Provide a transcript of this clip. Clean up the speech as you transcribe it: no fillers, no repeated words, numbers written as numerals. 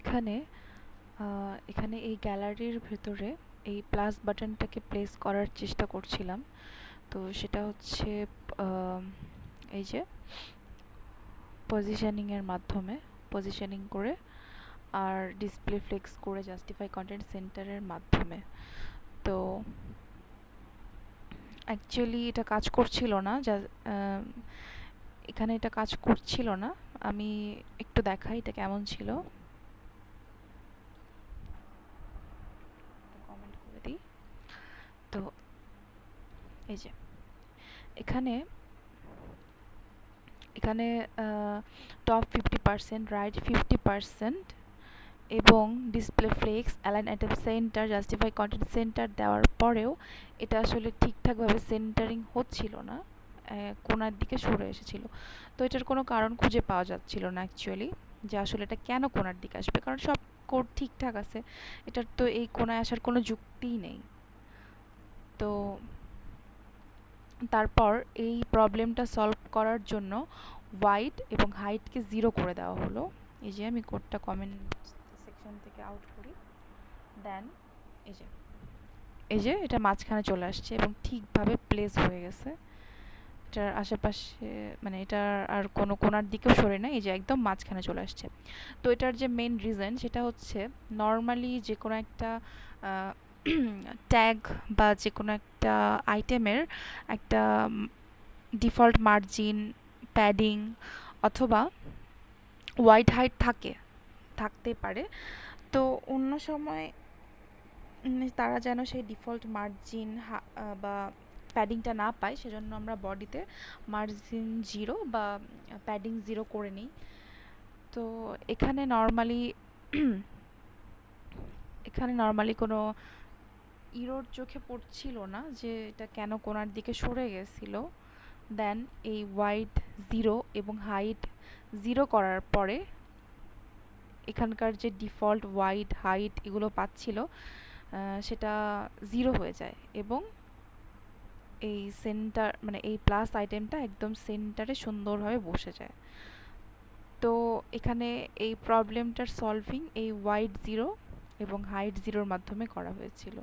এখানে এখানে এই গ্যালারির ভেতরে এই প্লাস বাটনটাকে প্লেস করার চেষ্টা করছিলাম। তো সেটা হচ্ছে এই যে পজিশনিংয়ের মাধ্যমে পজিশনিং করে আর ডিসপ্লে ফ্লেক্স করে জাস্টিফাই কন্টেন্ট সেন্টারের মাধ্যমে। তো অ্যাকচুয়ালি এটা কাজ করছিল না, এখানে এটা কাজ করছিল না। আমি একটু দেখাই এটা কেমন ছিল, কমেন্ট করে দিই। তো এই যে এখানে এখানে টপ 50%, রাইট 50% এবং display flakes, align item centre, justify content centre দেওয়ার পরেও এটা আসলে ঠিকঠাকভাবে সেন্টারিং হচ্ছিল না, কোনার দিকে সরে এসেছিল। তো এটার কোনো কারণ খুঁজে পাওয়া যাচ্ছিল না অ্যাকচুয়ালি, যে আসলে এটা কেন কোনার দিকে আসবে, কারণ সব কোড ঠিকঠাক আছে, এটার তো এই কোনায় আসার কোনো যুক্তিই নেই। তো তারপর এই প্রবলেমটা সলভ করার জন্য ওয়াইড এবং হাইটকে 0 করে দেওয়া হলো। এই যে আমি কোডটা কমেন্ট সেকশন থেকে আউট করি, দেন এই যে এটা মাঝখানে চলে আসছে এবং ঠিকভাবে প্লেস হয়ে গেছে। এটার আশেপাশে মানে এটার আর কোনো কোনার দিকেও সরে না, এই যে একদম মাঝখানে চলে আসছে। তো এটার যে মেন রিজন সেটা হচ্ছে নর্মালি যে কোনো একটা ট্যাগ বা যে কোনো একটা আইটেমের একটা ডিফল্ট মার্জিন, প্যাডিং অথবা ওয়াইড হাইট থাকতে পারে। তো অন্য সময় তারা যেন সেই ডিফল্ট মার্জিন বা প্যাডিংটা না পায়, সেজন্য আমরা বডিতে মার্জিন 0 বা প্যাডিং 0 করে নিই। তো এখানে নর্মালি কোনো ইরোর চোখে পড়ছিল না যে এটা কেন কোনার দিকে সরে গেছিলো। দেন এই ওয়াইড 0 এবং হাইট 0 করার পরে এখানকার যে ডিফল্ট ওয়াইড হাইট এগুলো পাচ্ছিল সেটা 0 হয়ে যায় এবং এই সেন্টার মানে এই প্লাস আইটেমটা একদম সেন্টারে সুন্দরভাবে বসে যায়। তো এখানে এই প্রবলেমটার সলভিং এই ওয়াইড 0 এবং হাইট 0-র মাধ্যমে করা হয়েছিল।